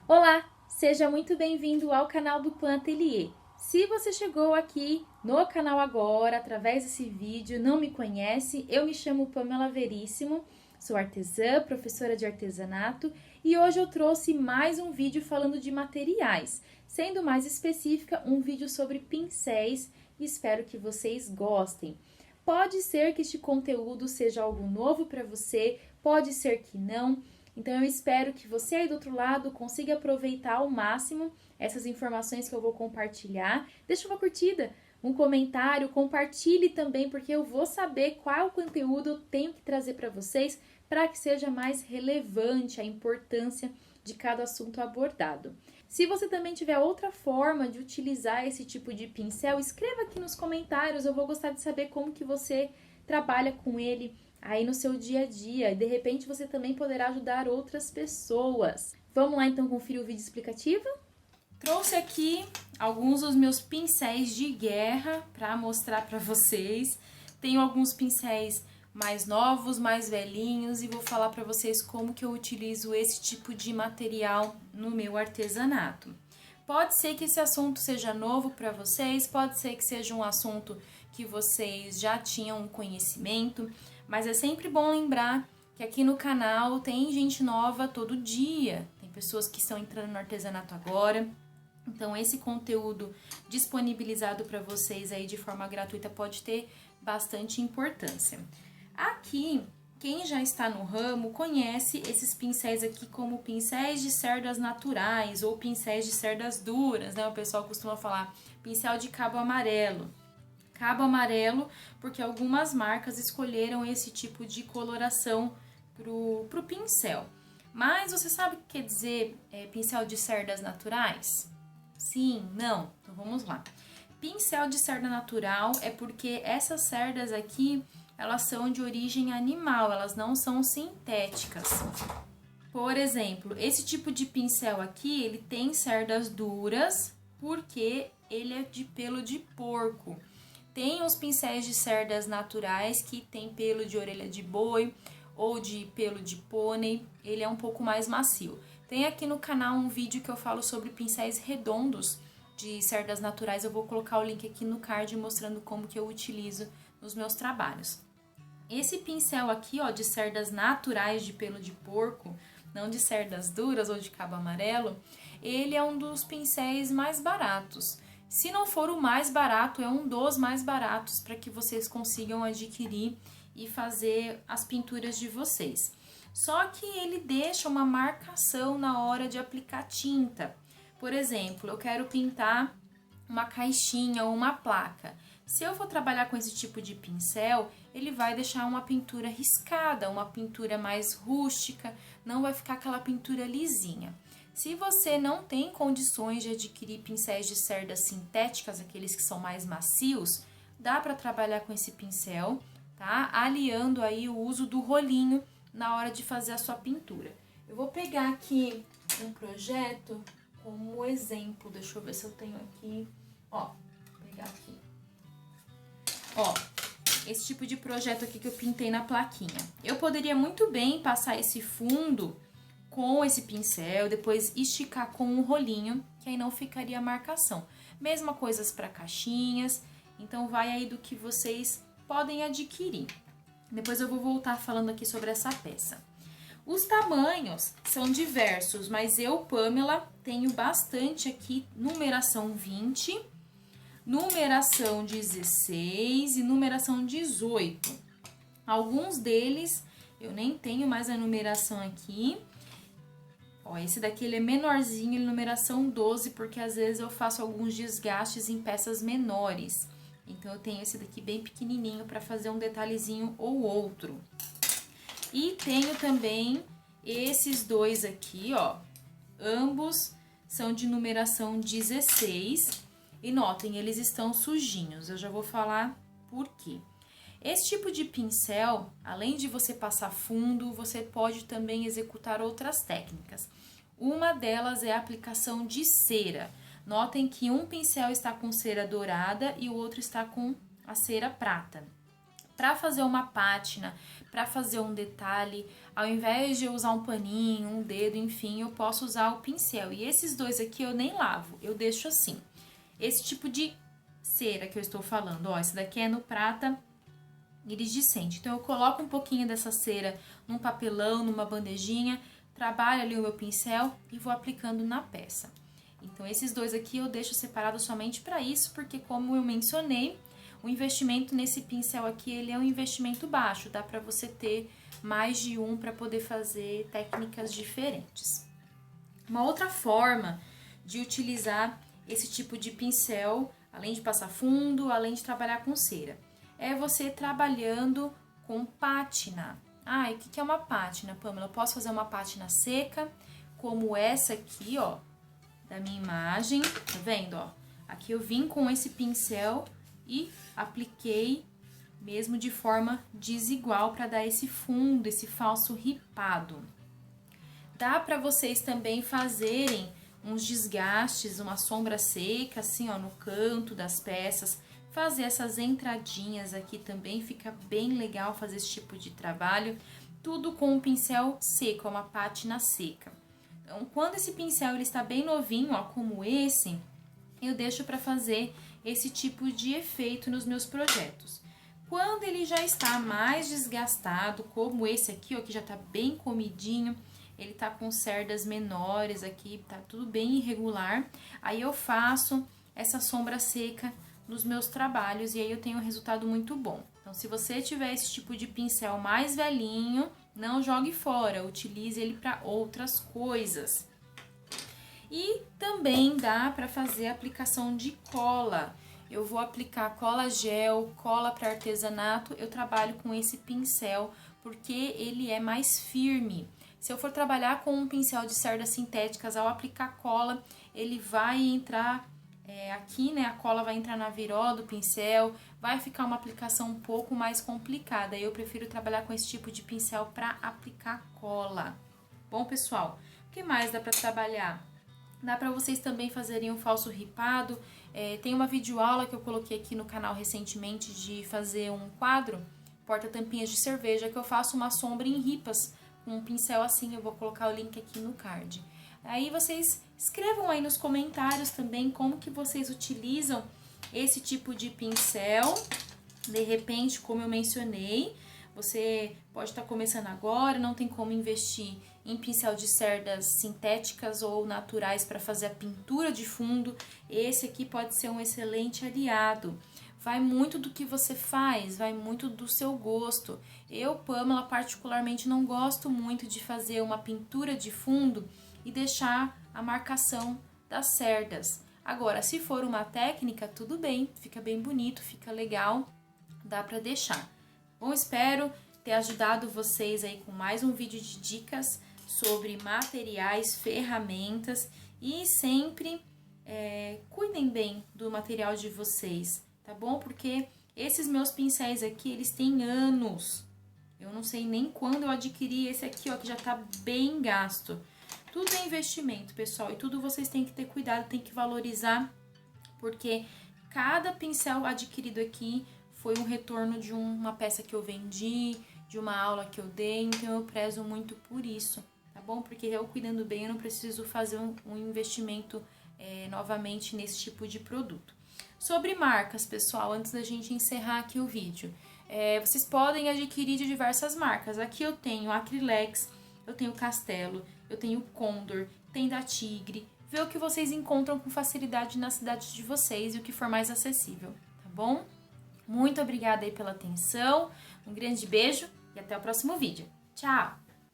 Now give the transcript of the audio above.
Olá, seja muito bem-vindo ao canal do Pan Atelier. Se você chegou aqui no canal agora, através desse vídeo, não me conhece, eu me chamo Pamela Veríssimo, sou artesã, professora de artesanato e hoje eu trouxe mais um vídeo falando de materiais, sendo mais específica, um vídeo sobre pincéis e espero que vocês gostem. Pode ser que este conteúdo seja algo novo para você, pode ser que não. Então eu espero que você aí do outro lado consiga aproveitar ao máximo essas informações que eu vou compartilhar. Deixa uma curtida, um comentário, compartilhe também, porque eu vou saber qual conteúdo eu tenho que trazer para vocês para que seja mais relevante a importância de cada assunto abordado. Se você também tiver outra forma de utilizar esse tipo de pincel, escreva aqui nos comentários, eu vou gostar de saber como que você trabalha com ele aí no seu dia a dia e de repente você também poderá ajudar outras pessoas. Vamos lá então conferir o vídeo explicativo? Trouxe aqui alguns dos meus pincéis de guerra para mostrar para vocês. Tenho alguns pincéis mais novos, mais velhinhos e vou falar para vocês como que eu utilizo esse tipo de material no meu artesanato. Pode ser que esse assunto seja novo para vocês, pode ser que seja um assunto que vocês já tinham conhecimento, mas é sempre bom lembrar que aqui no canal tem gente nova todo dia, tem pessoas que estão entrando no artesanato agora, então esse conteúdo disponibilizado para vocês aí de forma gratuita pode ter bastante importância. Aqui, quem já está no ramo conhece esses pincéis aqui como pincéis de cerdas naturais ou pincéis de cerdas duras, né? O pessoal costuma falar pincel de cabo amarelo. Cabo amarelo porque algumas marcas escolheram esse tipo de coloração pro pincel. Mas você sabe o que quer dizer pincel de cerdas naturais? Sim, não? Então vamos lá. Pincel de cerda natural é porque essas cerdas aqui elas são de origem animal, elas não são sintéticas. Por exemplo, esse tipo de pincel aqui, ele tem cerdas duras porque ele é de pelo de porco. Tem os pincéis de cerdas naturais que tem pelo de orelha de boi ou de pelo de pônei, ele é um pouco mais macio. Tem aqui no canal um vídeo que eu falo sobre pincéis redondos de cerdas naturais, eu vou colocar o link aqui no card mostrando como que eu utilizo nos meus trabalhos. Esse pincel aqui, ó, de cerdas naturais de pelo de porco, não de cerdas duras ou de cabo amarelo, ele é um dos pincéis mais baratos. Se não for o mais barato, é um dos mais baratos para que vocês consigam adquirir e fazer as pinturas de vocês. Só que ele deixa uma marcação na hora de aplicar tinta. Por exemplo, eu quero pintar uma caixinha ou uma placa. Se eu for trabalhar com esse tipo de pincel, ele vai deixar uma pintura riscada, uma pintura mais rústica, não vai ficar aquela pintura lisinha. Se você não tem condições de adquirir pincéis de cerdas sintéticas, aqueles que são mais macios, dá para trabalhar com esse pincel, tá? Aliando aí o uso do rolinho na hora de fazer a sua pintura. Eu vou pegar aqui um projeto como exemplo, deixa eu ver se eu tenho aqui, ó, vou pegar aqui. Ó, esse tipo de projeto aqui que eu pintei na plaquinha. Eu poderia muito bem passar esse fundo com esse pincel, depois esticar com um rolinho, que aí não ficaria marcação. Mesma coisa para caixinhas, então vai aí do que vocês podem adquirir. Depois eu vou voltar falando aqui sobre essa peça. Os tamanhos são diversos, mas eu, Pamela, tenho bastante aqui, numeração 20, numeração 16 e numeração 18. Alguns deles eu nem tenho mais a numeração aqui. Ó, esse daqui ele é menorzinho, ele é numeração 12, porque às vezes eu faço alguns desgastes em peças menores. Então eu tenho esse daqui bem pequenininho para fazer um detalhezinho ou outro. E tenho também esses dois aqui, ó. Ambos são de numeração 16. E notem, eles estão sujinhos, eu já vou falar por quê. Esse tipo de pincel, além de você passar fundo, você pode também executar outras técnicas. Uma delas é a aplicação de cera. Notem que um pincel está com cera dourada e o outro está com a cera prata. Para fazer uma pátina, para fazer um detalhe, ao invés de eu usar um paninho, um dedo, enfim, eu posso usar o pincel. E esses dois aqui eu nem lavo, eu deixo assim. Esse tipo de cera que eu estou falando, ó, esse daqui é no prata iridescente. Então eu coloco um pouquinho dessa cera num papelão, numa bandejinha, trabalho ali o meu pincel e vou aplicando na peça. Então esses dois aqui eu deixo separados somente para isso, porque como eu mencionei, o investimento nesse pincel aqui, ele é um investimento baixo, dá para você ter mais de um para poder fazer técnicas diferentes. Uma outra forma de utilizar esse tipo de pincel, além de passar fundo, além de trabalhar com cera, é você trabalhando com pátina. Ah, e o que é uma pátina, Pamela? Eu posso fazer uma pátina seca, como essa aqui, ó, da minha imagem, tá vendo, ó? Aqui eu vim com esse pincel e apliquei mesmo de forma desigual para dar esse fundo, esse falso ripado. Dá para vocês também fazerem uns desgastes, uma sombra seca, assim, ó, no canto das peças. Fazer essas entradinhas aqui também fica bem legal fazer esse tipo de trabalho. Tudo com um pincel seco, uma pátina seca. Então, quando esse pincel ele está bem novinho, ó, como esse, eu deixo para fazer esse tipo de efeito nos meus projetos. Quando ele já está mais desgastado, como esse aqui, ó, que já está bem comidinho, ele tá com cerdas menores aqui, tá tudo bem irregular, aí eu faço essa sombra seca nos meus trabalhos e aí eu tenho um resultado muito bom. Então, se você tiver esse tipo de pincel mais velhinho, não jogue fora, utilize ele para outras coisas. E também dá para fazer aplicação de cola. Eu vou aplicar cola gel, cola para artesanato, eu trabalho com esse pincel porque ele é mais firme. Se eu for trabalhar com um pincel de cerdas sintéticas, ao aplicar cola, ele vai entrar aqui, né? A cola vai entrar na virola do pincel, vai ficar uma aplicação um pouco mais complicada. Eu prefiro trabalhar com esse tipo de pincel para aplicar cola. Bom, pessoal, o que mais dá para trabalhar? Dá para vocês também fazerem um falso ripado. Tem uma videoaula que eu coloquei aqui no canal recentemente de fazer um quadro, porta-tampinhas de cerveja, que eu faço uma sombra em ripas com um pincel assim. Eu vou colocar o link aqui no card. Aí vocês escrevam aí nos comentários também como que vocês utilizam esse tipo de pincel. De repente, como eu mencionei, você pode estar começando agora, não tem como investir em pincel de cerdas sintéticas ou naturais para fazer a pintura de fundo. Esse aqui pode ser um excelente aliado. Vai muito do que você faz, vai muito do seu gosto. Eu, Pamela, particularmente não gosto muito de fazer uma pintura de fundo e deixar a marcação das cerdas. Agora, se for uma técnica, tudo bem, fica bem bonito, fica legal, dá para deixar. Bom, espero ter ajudado vocês aí com mais um vídeo de dicas sobre materiais, ferramentas e sempre cuidem bem do material de vocês, tá bom? Porque esses meus pincéis aqui, eles têm anos. Eu não sei nem quando eu adquiri esse aqui, ó, que já tá bem gasto. Tudo é investimento, pessoal, e tudo vocês têm que ter cuidado, tem que valorizar, porque cada pincel adquirido aqui foi um retorno de uma peça que eu vendi, de uma aula que eu dei, então eu prezo muito por isso, tá bom? Porque eu cuidando bem, eu não preciso fazer um investimento novamente nesse tipo de produto. Sobre marcas, pessoal, antes da gente encerrar aqui o vídeo, vocês podem adquirir de diversas marcas. Aqui eu tenho Acrylex, eu tenho Castelo, eu tenho Condor, tem da Tigre. Vê o que vocês encontram com facilidade na cidade de vocês e o que for mais acessível, tá bom? Muito obrigada aí pela atenção, um grande beijo e até o próximo vídeo. Tchau!